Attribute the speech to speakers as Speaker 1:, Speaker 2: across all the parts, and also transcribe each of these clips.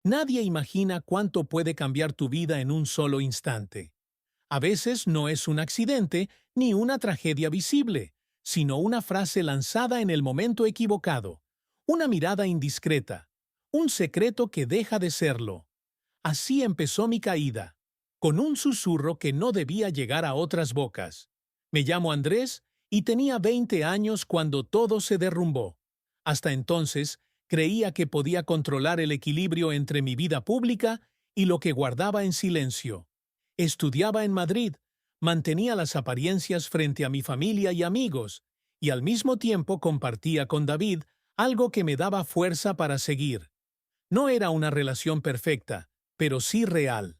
Speaker 1: Nadie imagina cuánto puede cambiar tu vida en un solo instante. A veces no es un accidente ni una tragedia visible, sino una frase lanzada en el momento equivocado, una mirada indiscreta, un secreto que deja de serlo. Así empezó mi caída, con un susurro que no debía llegar a otras bocas. Me llamo Andrés y tenía 20 años cuando todo se derrumbó. Hasta entonces, creía que podía controlar el equilibrio entre mi vida pública y lo que guardaba en silencio. Estudiaba en Madrid, mantenía las apariencias frente a mi familia y amigos, y al mismo tiempo compartía con David algo que me daba fuerza para seguir. No era una relación perfecta, pero sí real.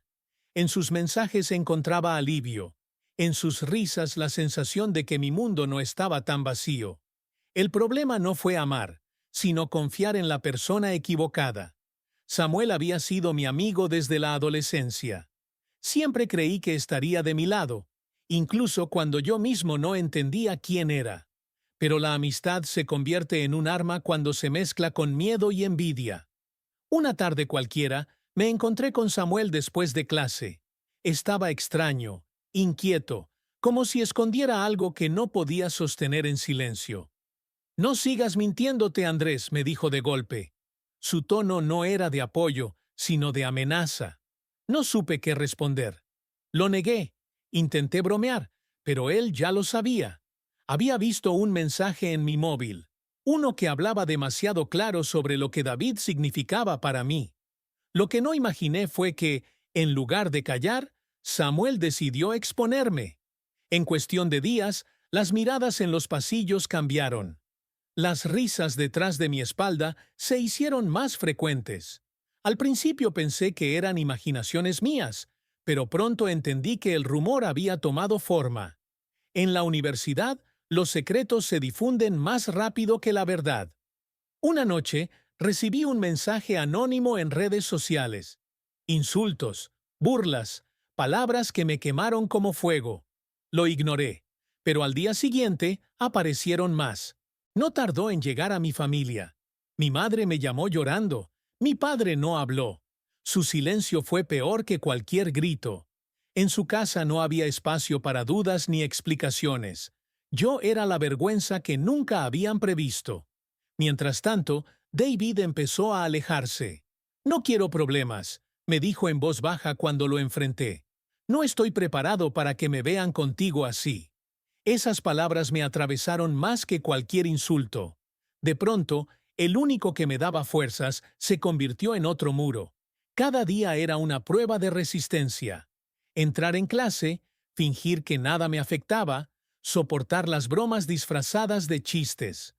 Speaker 1: En sus mensajes encontraba alivio, en sus risas la sensación de que mi mundo no estaba tan vacío. El problema no fue amar, sino confiar en la persona equivocada. Samuel había sido mi amigo desde la adolescencia. Siempre creí que estaría de mi lado, incluso cuando yo mismo no entendía quién era. Pero la amistad se convierte en un arma cuando se mezcla con miedo y envidia. Una tarde cualquiera, me encontré con Samuel después de clase. Estaba extraño, inquieto, como si escondiera algo que no podía sostener en silencio. «No sigas mintiéndote, Andrés», me dijo de golpe. Su tono no era de apoyo, sino de amenaza. No supe qué responder. Lo negué. Intenté bromear, pero él ya lo sabía. Había visto un mensaje en mi móvil, uno que hablaba demasiado claro sobre lo que David significaba para mí. Lo que no imaginé fue que, en lugar de callar, Samuel decidió exponerme. En cuestión de días, las miradas en los pasillos cambiaron. Las risas detrás de mi espalda se hicieron más frecuentes. Al principio pensé que eran imaginaciones mías, pero pronto entendí que el rumor había tomado forma. En la universidad, los secretos se difunden más rápido que la verdad. Una noche, recibí un mensaje anónimo en redes sociales. Insultos, burlas, palabras que me quemaron como fuego. Lo ignoré, pero al día siguiente aparecieron más. No tardó en llegar a mi familia. Mi madre me llamó llorando. Mi padre no habló. Su silencio fue peor que cualquier grito. En su casa no había espacio para dudas ni explicaciones. Yo era la vergüenza que nunca habían previsto. Mientras tanto, David empezó a alejarse. «No quiero problemas», me dijo en voz baja cuando lo enfrenté. «No estoy preparado para que me vean contigo así». Esas palabras me atravesaron más que cualquier insulto. De pronto, el único que me daba fuerzas se convirtió en otro muro. Cada día era una prueba de resistencia. Entrar en clase, fingir que nada me afectaba, soportar las bromas disfrazadas de chistes.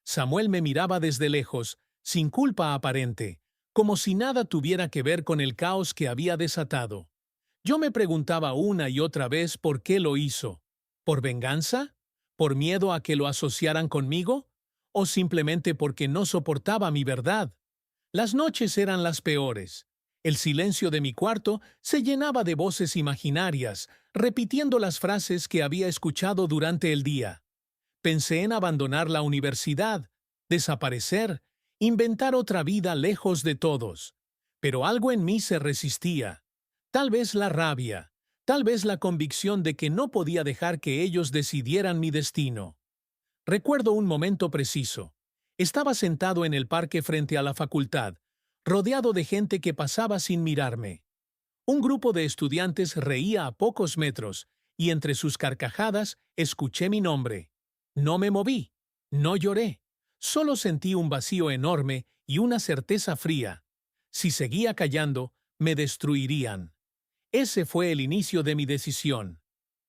Speaker 1: Samuel me miraba desde lejos, sin culpa aparente, como si nada tuviera que ver con el caos que había desatado. Yo me preguntaba una y otra vez por qué lo hizo. ¿Por venganza? ¿Por miedo a que lo asociaran conmigo? ¿O simplemente porque no soportaba mi verdad? Las noches eran las peores. El silencio de mi cuarto se llenaba de voces imaginarias, repitiendo las frases que había escuchado durante el día. Pensé en abandonar la universidad, desaparecer, inventar otra vida lejos de todos. Pero algo en mí se resistía. Tal vez la rabia, tal vez la convicción de que no podía dejar que ellos decidieran mi destino. Recuerdo un momento preciso. Estaba sentado en el parque frente a la facultad, rodeado de gente que pasaba sin mirarme. Un grupo de estudiantes reía a pocos metros, y entre sus carcajadas escuché mi nombre. No me moví, no lloré, solo sentí un vacío enorme y una certeza fría. Si seguía callando, me destruirían. Ese fue el inicio de mi decisión.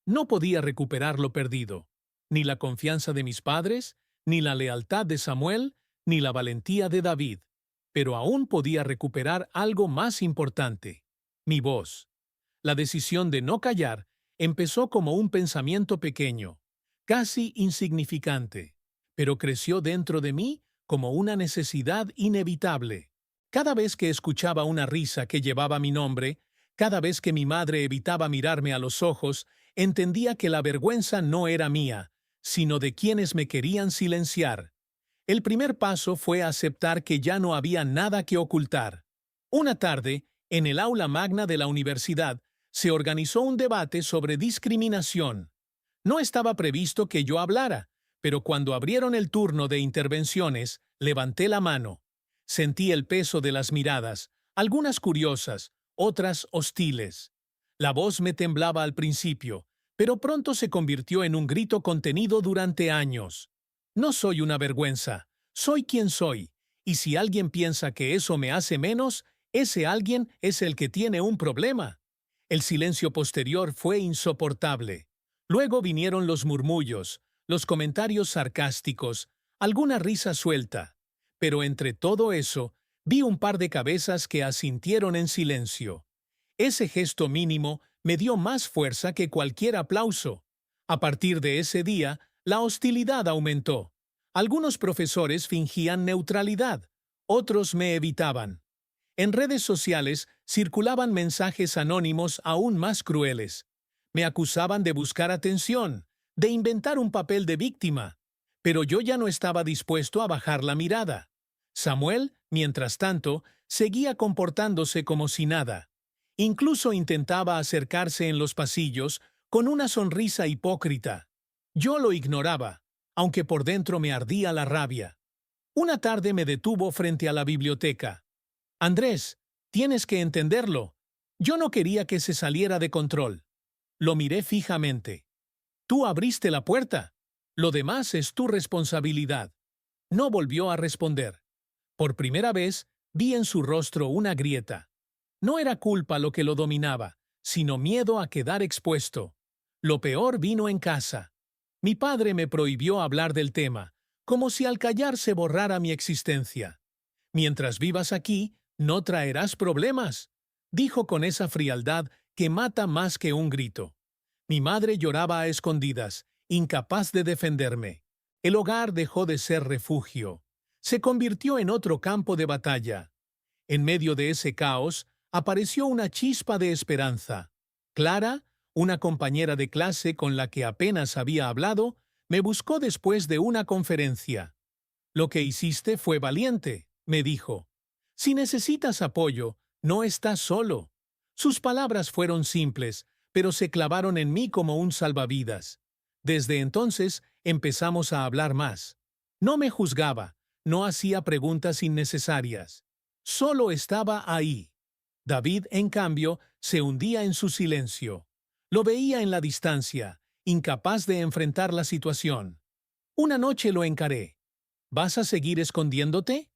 Speaker 1: No podía recuperar lo perdido, ni la confianza de mis padres, ni la lealtad de Samuel, ni la valentía de David. Pero aún podía recuperar algo más importante: mi voz. La decisión de no callar empezó como un pensamiento pequeño, casi insignificante, pero creció dentro de mí como una necesidad inevitable. Cada vez que escuchaba una risa que llevaba mi nombre, cada vez que mi madre evitaba mirarme a los ojos, entendía que la vergüenza no era mía, sino de quienes me querían silenciar. El primer paso fue aceptar que ya no había nada que ocultar. Una tarde, en el aula magna de la universidad, se organizó un debate sobre discriminación. No estaba previsto que yo hablara, pero cuando abrieron el turno de intervenciones, levanté la mano. Sentí el peso de las miradas, algunas curiosas, otras hostiles. La voz me temblaba al principio, pero pronto se convirtió en un grito contenido durante años. No soy una vergüenza, soy quien soy, y si alguien piensa que eso me hace menos, ese alguien es el que tiene un problema. El silencio posterior fue insoportable. Luego vinieron los murmullos, los comentarios sarcásticos, alguna risa suelta. Pero entre todo eso, vi un par de cabezas que asintieron en silencio. Ese gesto mínimo me dio más fuerza que cualquier aplauso. A partir de ese día, la hostilidad aumentó. Algunos profesores fingían neutralidad, otros me evitaban. En redes sociales circulaban mensajes anónimos aún más crueles. Me acusaban de buscar atención, de inventar un papel de víctima. Pero yo ya no estaba dispuesto a bajar la mirada. Samuel, mientras tanto, seguía comportándose como si nada. Incluso intentaba acercarse en los pasillos con una sonrisa hipócrita. Yo lo ignoraba, aunque por dentro me ardía la rabia. Una tarde me detuvo frente a la biblioteca. Andrés, tienes que entenderlo. Yo no quería que se saliera de control. Lo miré fijamente. Tú abriste la puerta. Lo demás es tu responsabilidad. No volvió a responder. Por primera vez, vi en su rostro una grieta. No era culpa lo que lo dominaba, sino miedo a quedar expuesto. Lo peor vino en casa. Mi padre me prohibió hablar del tema, como si al callar se borrara mi existencia. Mientras vivas aquí, no traerás problemas, dijo con esa frialdad que mata más que un grito. Mi madre lloraba a escondidas, incapaz de defenderme. El hogar dejó de ser refugio. Se convirtió en otro campo de batalla. En medio de ese caos, apareció una chispa de esperanza. Clara, una compañera de clase con la que apenas había hablado, me buscó después de una conferencia. Lo que hiciste fue valiente, me dijo. Si necesitas apoyo, no estás solo. Sus palabras fueron simples, pero se clavaron en mí como un salvavidas. Desde entonces empezamos a hablar más. No me juzgaba, no hacía preguntas innecesarias. Solo estaba ahí. David, en cambio, se hundía en su silencio. Lo veía en la distancia, incapaz de enfrentar la situación. Una noche lo encaré. ¿Vas a seguir escondiéndote?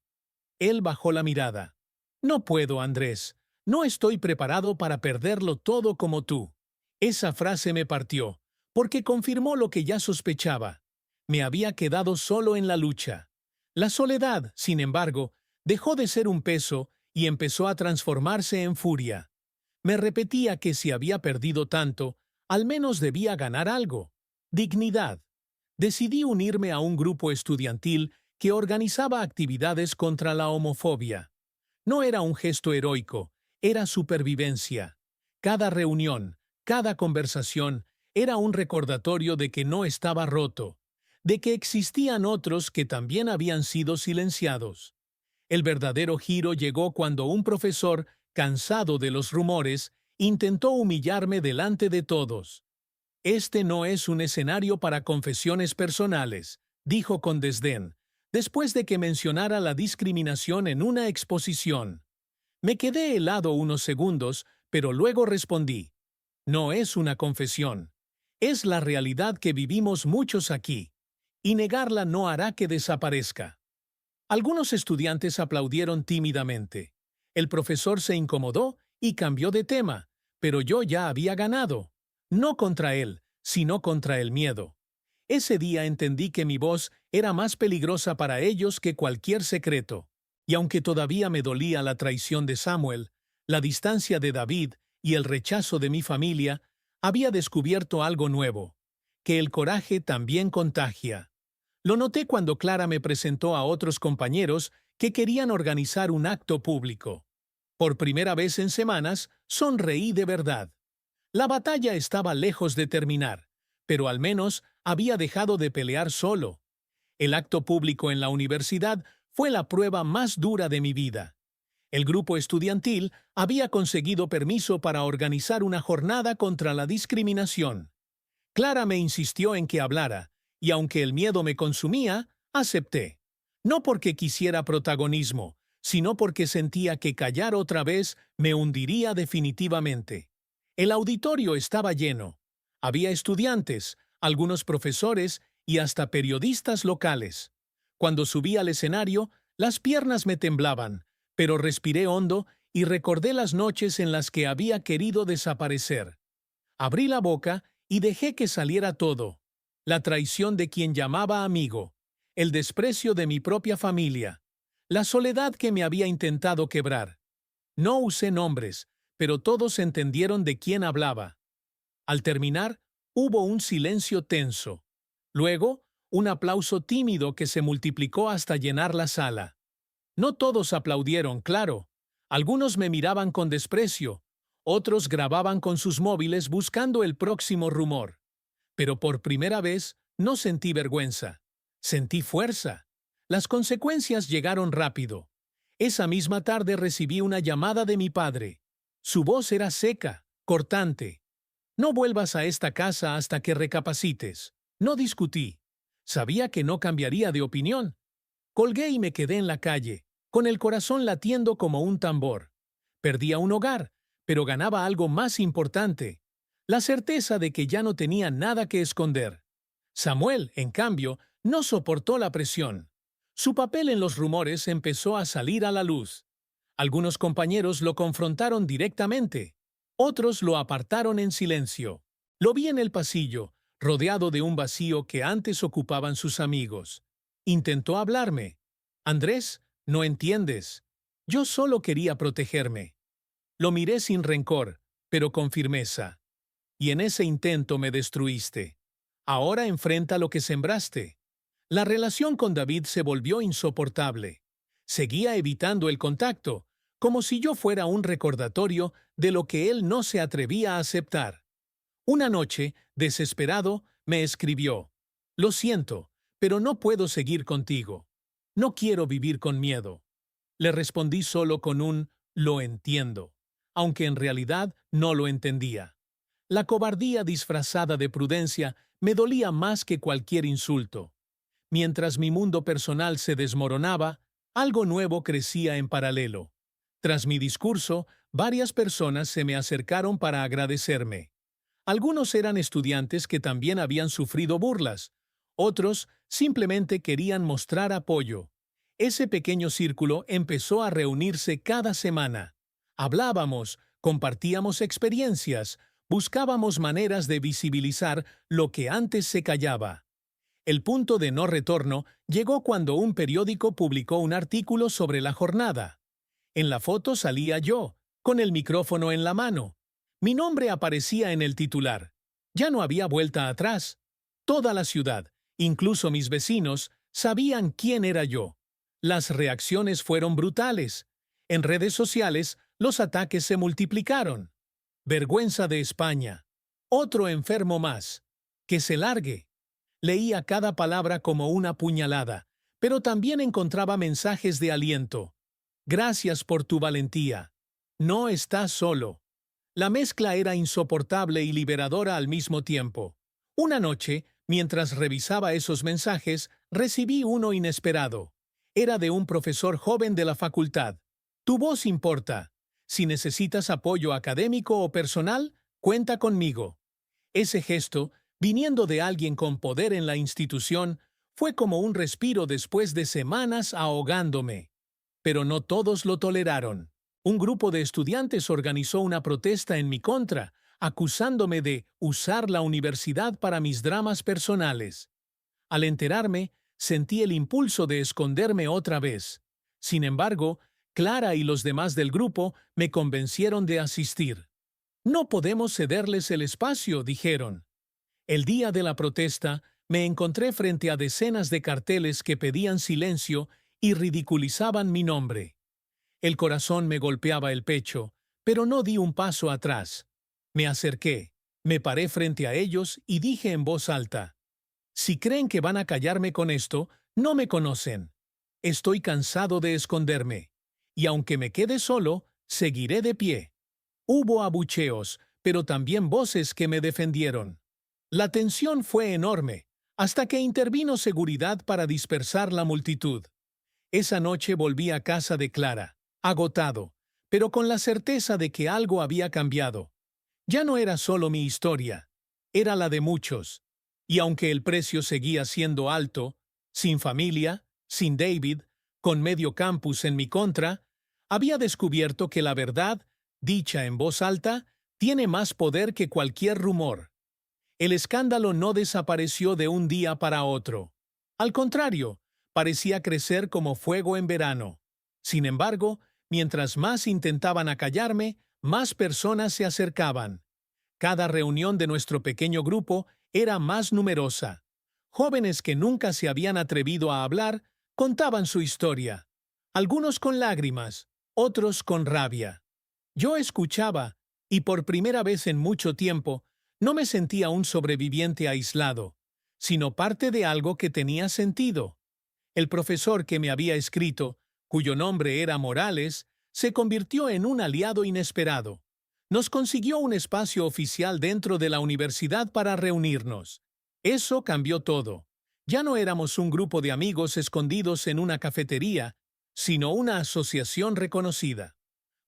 Speaker 1: Él bajó la mirada. No puedo, Andrés. No estoy preparado para perderlo todo como tú. Esa frase me partió, porque confirmó lo que ya sospechaba. Me había quedado solo en la lucha. La soledad, sin embargo, dejó de ser un peso y empezó a transformarse en furia. Me repetía que si había perdido tanto, al menos debía ganar algo. Dignidad. Decidí unirme a un grupo estudiantil que organizaba actividades contra la homofobia. No era un gesto heroico, era supervivencia. Cada reunión, cada conversación, era un recordatorio de que no estaba roto, de que existían otros que también habían sido silenciados. El verdadero giro llegó cuando un profesor, cansado de los rumores, intentó humillarme delante de todos. Este no es un escenario para confesiones personales, dijo con desdén, después de que mencionara la discriminación en una exposición. Me quedé helado unos segundos, pero luego respondí. No es una confesión. Es la realidad que vivimos muchos aquí, y negarla no hará que desaparezca. Algunos estudiantes aplaudieron tímidamente. El profesor se incomodó y cambió de tema, pero yo ya había ganado. No contra él, sino contra el miedo. Ese día entendí que mi voz era más peligrosa para ellos que cualquier secreto. Y aunque todavía me dolía la traición de Samuel, la distancia de David y el rechazo de mi familia, había descubierto algo nuevo, que el coraje también contagia. Lo noté cuando Clara me presentó a otros compañeros que querían organizar un acto público. Por primera vez en semanas, sonreí de verdad. La batalla estaba lejos de terminar, pero al menos había dejado de pelear solo. El acto público en la universidad fue la prueba más dura de mi vida. El grupo estudiantil había conseguido permiso para organizar una jornada contra la discriminación. Clara me insistió en que hablara, y aunque el miedo me consumía, acepté. No porque quisiera protagonismo, sino porque sentía que callar otra vez me hundiría definitivamente. El auditorio estaba lleno. Había estudiantes, algunos profesores y hasta periodistas locales. Cuando subí al escenario, las piernas me temblaban, pero respiré hondo y recordé las noches en las que había querido desaparecer. Abrí la boca y dejé que saliera todo. La traición de quien llamaba amigo, el desprecio de mi propia familia, la soledad que me había intentado quebrar. No usé nombres, pero todos entendieron de quién hablaba. Al terminar, hubo un silencio tenso. Luego, un aplauso tímido que se multiplicó hasta llenar la sala. No todos aplaudieron, claro. Algunos me miraban con desprecio, otros grababan con sus móviles buscando el próximo rumor. Pero por primera vez no sentí vergüenza. Sentí fuerza. Las consecuencias llegaron rápido. Esa misma tarde recibí una llamada de mi padre. Su voz era seca, cortante. No vuelvas a esta casa hasta que recapacites. No discutí. Sabía que no cambiaría de opinión. Colgué y me quedé en la calle, con el corazón latiendo como un tambor. Perdía un hogar, pero ganaba algo más importante, la certeza de que ya no tenía nada que esconder. Samuel, en cambio, no soportó la presión. Su papel en los rumores empezó a salir a la luz. Algunos compañeros lo confrontaron directamente, otros lo apartaron en silencio. Lo vi en el pasillo, rodeado de un vacío que antes ocupaban sus amigos. Intentó hablarme. Andrés, no entiendes. Yo solo quería protegerme. Lo miré sin rencor, pero con firmeza. Y en ese intento me destruiste. Ahora enfrenta lo que sembraste. La relación con David se volvió insoportable. Seguía evitando el contacto, como si yo fuera un recordatorio de lo que él no se atrevía a aceptar. Una noche, desesperado, me escribió: «Lo siento, pero no puedo seguir contigo. No quiero vivir con miedo». Le respondí solo con un «lo entiendo», aunque en realidad no lo entendía. La cobardía disfrazada de prudencia me dolía más que cualquier insulto. Mientras mi mundo personal se desmoronaba, algo nuevo crecía en paralelo. Tras mi discurso, varias personas se me acercaron para agradecerme. Algunos eran estudiantes que también habían sufrido burlas, otros simplemente querían mostrar apoyo. Ese pequeño círculo empezó a reunirse cada semana. Hablábamos, compartíamos experiencias, buscábamos maneras de visibilizar lo que antes se callaba. El punto de no retorno llegó cuando un periódico publicó un artículo sobre la jornada. En la foto salía yo, con el micrófono en la mano. Mi nombre aparecía en el titular. Ya no había vuelta atrás. Toda la ciudad, incluso mis vecinos, sabían quién era yo. Las reacciones fueron brutales. En redes sociales, los ataques se multiplicaron. Vergüenza de España. Otro enfermo más. Que se largue. Leía cada palabra como una puñalada, pero también encontraba mensajes de aliento. Gracias por tu valentía. No estás solo. La mezcla era insoportable y liberadora al mismo tiempo. Una noche, mientras revisaba esos mensajes, recibí uno inesperado. Era de un profesor joven de la facultad. Tu voz importa. Si necesitas apoyo académico o personal, cuenta conmigo. Ese gesto, viniendo de alguien con poder en la institución, fue como un respiro después de semanas ahogándome. Pero no todos lo toleraron. Un grupo de estudiantes organizó una protesta en mi contra, acusándome de usar la universidad para mis dramas personales. Al enterarme, sentí el impulso de esconderme otra vez. Sin embargo, Clara y los demás del grupo me convencieron de asistir. No podemos cederles el espacio, dijeron. El día de la protesta, me encontré frente a decenas de carteles que pedían silencio y ridiculizaban mi nombre. El corazón me golpeaba el pecho, pero no di un paso atrás. Me acerqué, me paré frente a ellos y dije en voz alta: «Si creen que van a callarme con esto, no me conocen. Estoy cansado de esconderme. y aunque me quede solo, seguiré de pie. Hubo abucheos, pero también voces que me defendieron. La tensión fue enorme, hasta que intervino seguridad para dispersar la multitud. Esa noche volví a casa de Clara, agotado, pero con la certeza de que algo había cambiado. Ya no era solo mi historia, era la de muchos. Y aunque el precio seguía siendo alto, sin familia, sin David, con medio campus en mi contra, había descubierto que la verdad, dicha en voz alta, tiene más poder que cualquier rumor. El escándalo no desapareció de un día para otro. Al contrario, parecía crecer como fuego en verano. Sin embargo, mientras más intentaban acallarme, más personas se acercaban. Cada reunión de nuestro pequeño grupo era más numerosa. Jóvenes que nunca se habían atrevido a hablar contaban su historia. Algunos con lágrimas, otros con rabia. Yo escuchaba, y por primera vez en mucho tiempo, no me sentía un sobreviviente aislado, sino parte de algo que tenía sentido. El profesor que me había escrito, cuyo nombre era Morales, se convirtió en un aliado inesperado. Nos consiguió un espacio oficial dentro de la universidad para reunirnos. Eso cambió todo. Ya no éramos un grupo de amigos escondidos en una cafetería, sino una asociación reconocida.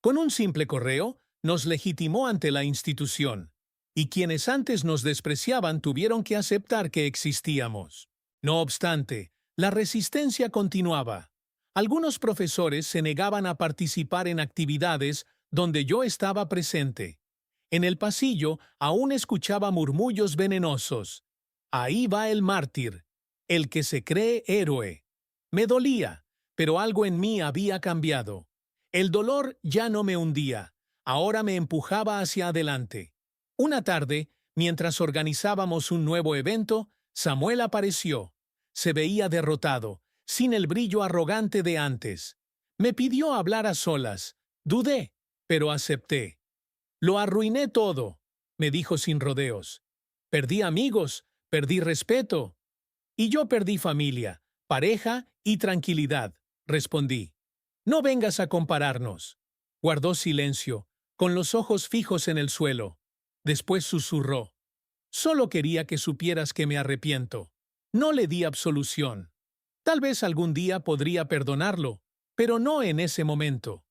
Speaker 1: Con un simple correo, nos legitimó ante la institución, y quienes antes nos despreciaban tuvieron que aceptar que existíamos. No obstante, la resistencia continuaba. Algunos profesores se negaban a participar en actividades donde yo estaba presente. En el pasillo aún escuchaba murmullos venenosos. Ahí va el mártir, el que se cree héroe. Me dolía, pero algo en mí había cambiado. El dolor ya no me hundía, ahora me empujaba hacia adelante. Una tarde, mientras organizábamos un nuevo evento, Samuel apareció. Se veía derrotado, sin el brillo arrogante de antes. Me pidió hablar a solas. Dudé, pero acepté. Lo arruiné todo, me dijo sin rodeos. Perdí amigos, perdí respeto. Y yo perdí familia, pareja y tranquilidad, respondí. No vengas a compararnos. Guardó silencio, con los ojos fijos en el suelo. Después susurró. Solo quería que supieras que me arrepiento. No le di absolución. Tal vez algún día podría perdonarlo, pero no en ese momento.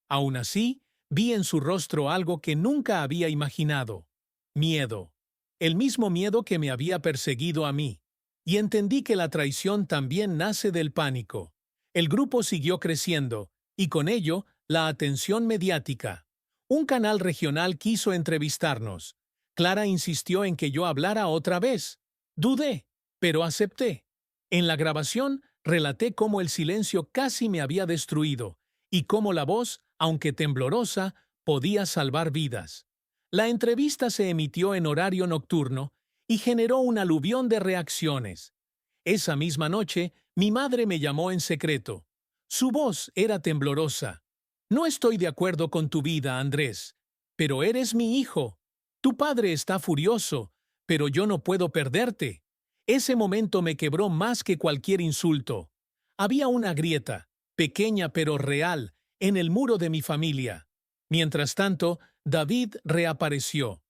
Speaker 1: Aún así, vi en su rostro algo que nunca había imaginado. Miedo. El mismo miedo que me había perseguido a mí. Y entendí que la traición también nace del pánico. El grupo siguió creciendo, y con ello, la atención mediática. Un canal regional quiso entrevistarnos. Clara insistió en que yo hablara otra vez. Dudé, pero acepté. En la grabación, relaté cómo el silencio casi me había destruido, y cómo la voz, aunque temblorosa, podía salvar vidas. La entrevista se emitió en horario nocturno y generó un aluvión de reacciones. Esa misma noche, mi madre me llamó en secreto. Su voz era temblorosa. No estoy de acuerdo con tu vida, Andrés, pero eres mi hijo. Tu padre está furioso, pero yo no puedo perderte. Ese momento me quebró más que cualquier insulto. Había una grieta, pequeña pero real, en el muro de mi familia. Mientras tanto, David reapareció.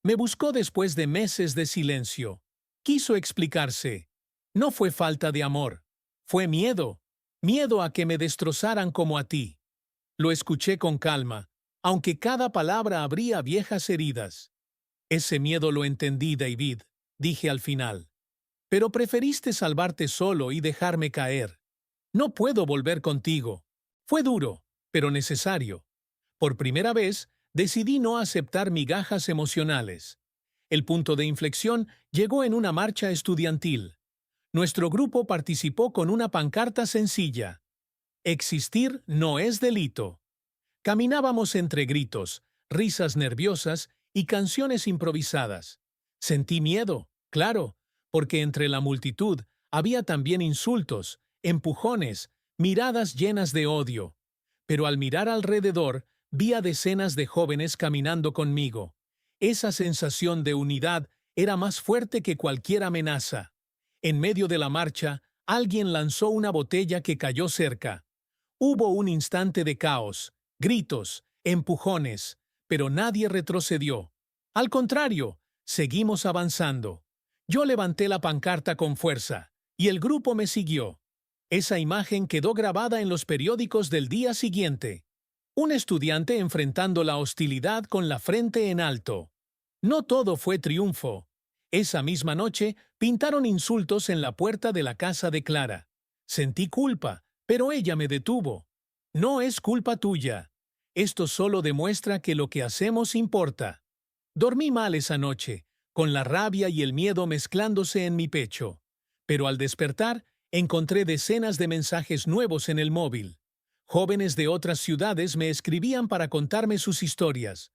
Speaker 1: Me buscó después de meses de silencio. Quiso explicarse. No fue falta de amor. Fue miedo. Miedo a que me destrozaran como a ti. Lo escuché con calma, aunque cada palabra abría viejas heridas. Ese miedo lo entendí, David, dije al final. Pero preferiste salvarte solo y dejarme caer. No puedo volver contigo. Fue duro, pero necesario. Por primera vez, decidí no aceptar migajas emocionales. El punto de inflexión llegó en una marcha estudiantil. Nuestro grupo participó con una pancarta sencilla. Existir no es delito. Caminábamos entre gritos, risas nerviosas y canciones improvisadas. Sentí miedo, claro, porque entre la multitud había también insultos, empujones, miradas llenas de odio. Pero al mirar alrededor, vi a decenas de jóvenes caminando conmigo. Esa sensación de unidad era más fuerte que cualquier amenaza. En medio de la marcha, alguien lanzó una botella que cayó cerca. Hubo un instante de caos, gritos, empujones, pero nadie retrocedió. Al contrario, seguimos avanzando. Yo levanté la pancarta con fuerza, y el grupo me siguió. Esa imagen quedó grabada en los periódicos del día siguiente. Un estudiante enfrentando la hostilidad con la frente en alto. No todo fue triunfo. Esa misma noche pintaron insultos en la puerta de la casa de Clara. Sentí culpa, pero ella me detuvo. No es culpa tuya. Esto solo demuestra que lo que hacemos importa. Dormí mal esa noche, con la rabia y el miedo mezclándose en mi pecho. Pero al despertar, encontré decenas de mensajes nuevos en el móvil. Jóvenes de otras ciudades me escribían para contarme sus historias.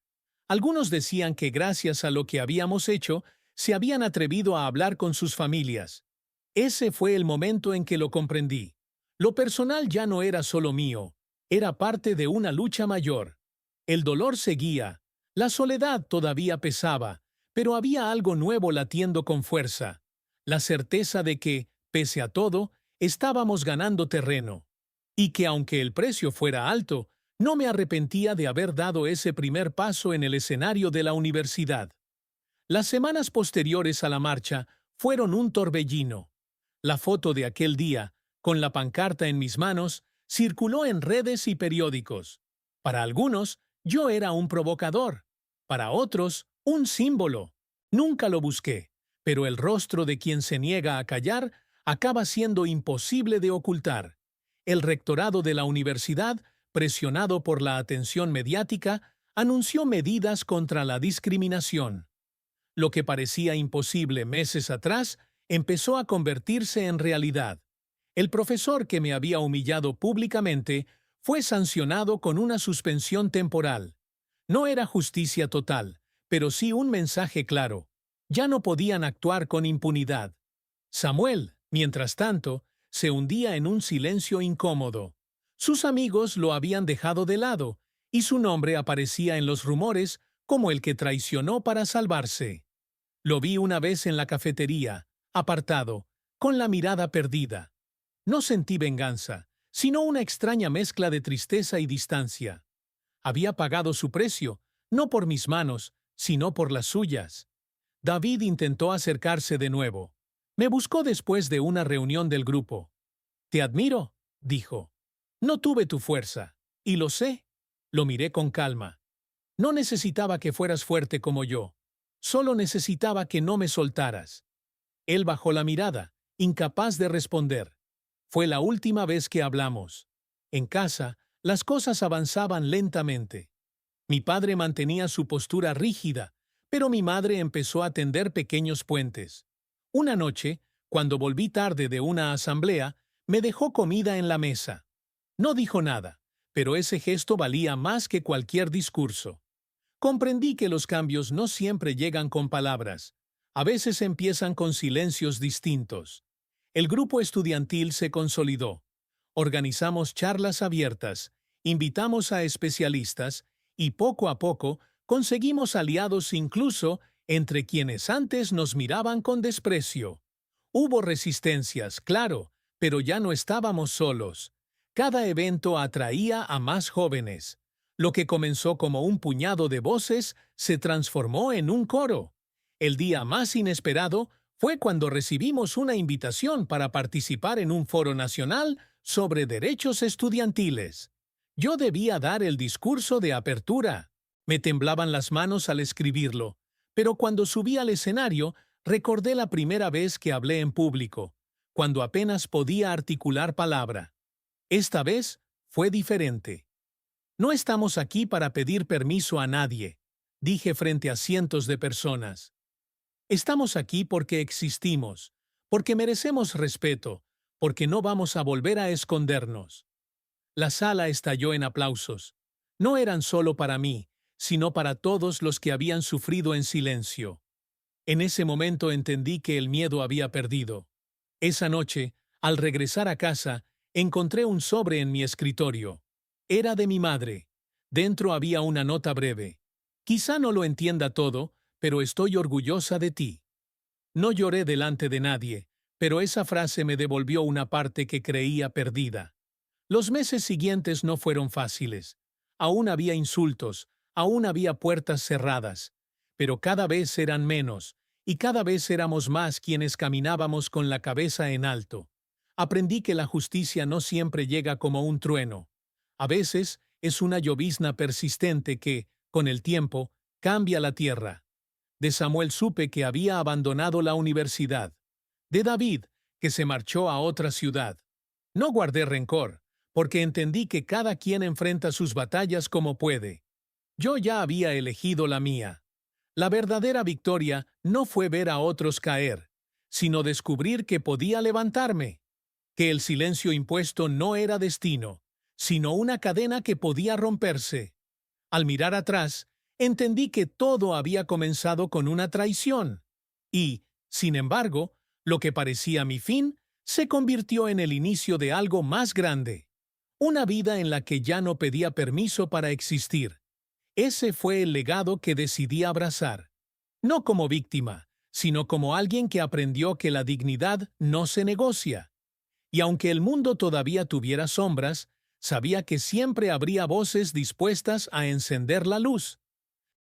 Speaker 1: Algunos decían que gracias a lo que habíamos hecho, se habían atrevido a hablar con sus familias. Ese fue el momento en que lo comprendí. Lo personal ya no era solo mío, era parte de una lucha mayor. El dolor seguía, la soledad todavía pesaba, pero había algo nuevo latiendo con fuerza. La certeza de que, pese a todo, estábamos ganando terreno. Y que aunque el precio fuera alto, no me arrepentía de haber dado ese primer paso en el escenario de la universidad. Las semanas posteriores a la marcha fueron un torbellino. La foto de aquel día, con la pancarta en mis manos, circuló en redes y periódicos. Para algunos, yo era un provocador. Para otros, un símbolo. Nunca lo busqué, pero el rostro de quien se niega a callar acaba siendo imposible de ocultar. El rectorado de la universidad, presionado por la atención mediática, anunció medidas contra la discriminación. Lo que parecía imposible meses atrás empezó a convertirse en realidad. El profesor que me había humillado públicamente fue sancionado con una suspensión temporal. No era justicia total, pero sí un mensaje claro. Ya no podían actuar con impunidad. Samuel, mientras tanto, se hundía en un silencio incómodo. Sus amigos lo habían dejado de lado, y su nombre aparecía en los rumores como el que traicionó para salvarse. Lo vi una vez en la cafetería, apartado, con la mirada perdida. No sentí venganza, sino una extraña mezcla de tristeza y distancia. Había pagado su precio, no por mis manos, sino por las suyas. David intentó acercarse de nuevo. Me buscó después de una reunión del grupo. «Te admiro», dijo. «No tuve tu fuerza, y lo sé». Lo miré con calma. No necesitaba que fueras fuerte como yo. Solo necesitaba que no me soltaras. Él bajó la mirada, incapaz de responder. Fue la última vez que hablamos. En casa, las cosas avanzaban lentamente. Mi padre mantenía su postura rígida, pero mi madre empezó a tender pequeños puentes. Una noche, cuando volví tarde de una asamblea, me dejó comida en la mesa. No dijo nada, pero ese gesto valía más que cualquier discurso. Comprendí que los cambios no siempre llegan con palabras. A veces empiezan con silencios distintos. El grupo estudiantil se consolidó. Organizamos charlas abiertas, invitamos a especialistas y poco a poco conseguimos aliados incluso entre quienes antes nos miraban con desprecio. Hubo resistencias, claro, pero ya no estábamos solos. Cada evento atraía a más jóvenes. Lo que comenzó como un puñado de voces se transformó en un coro. El día más inesperado fue cuando recibimos una invitación para participar en un foro nacional sobre derechos estudiantiles. Yo debía dar el discurso de apertura. Me temblaban las manos al escribirlo, pero cuando subí al escenario recordé la primera vez que hablé en público, cuando apenas podía articular palabra. Esta vez fue diferente. «No estamos aquí para pedir permiso a nadie», dije frente a cientos de personas. «Estamos aquí porque existimos, porque merecemos respeto, porque no vamos a volver a escondernos». La sala estalló en aplausos. No eran solo para mí, sino para todos los que habían sufrido en silencio. En ese momento entendí que el miedo había perdido. Esa noche, al regresar a casa, encontré un sobre en mi escritorio. Era de mi madre. Dentro había una nota breve. «Quizá no lo entienda todo, pero estoy orgullosa de ti». No lloré delante de nadie, pero esa frase me devolvió una parte que creía perdida. Los meses siguientes no fueron fáciles. Aún había insultos, aún había puertas cerradas, pero cada vez eran menos, y cada vez éramos más quienes caminábamos con la cabeza en alto. Aprendí que la justicia no siempre llega como un trueno. A veces es una llovizna persistente que, con el tiempo, cambia la tierra. De Samuel supe que había abandonado la universidad. De David, que se marchó a otra ciudad. No guardé rencor, porque entendí que cada quien enfrenta sus batallas como puede. Yo ya había elegido la mía. La verdadera victoria no fue ver a otros caer, sino descubrir que podía levantarme, que el silencio impuesto no era destino, sino una cadena que podía romperse. Al mirar atrás, entendí que todo había comenzado con una traición. Y, sin embargo, lo que parecía mi fin se convirtió en el inicio de algo más grande. Una vida en la que ya no pedía permiso para existir. Ese fue el legado que decidí abrazar. No como víctima, sino como alguien que aprendió que la dignidad no se negocia. Y aunque el mundo todavía tuviera sombras, sabía que siempre habría voces dispuestas a encender la luz.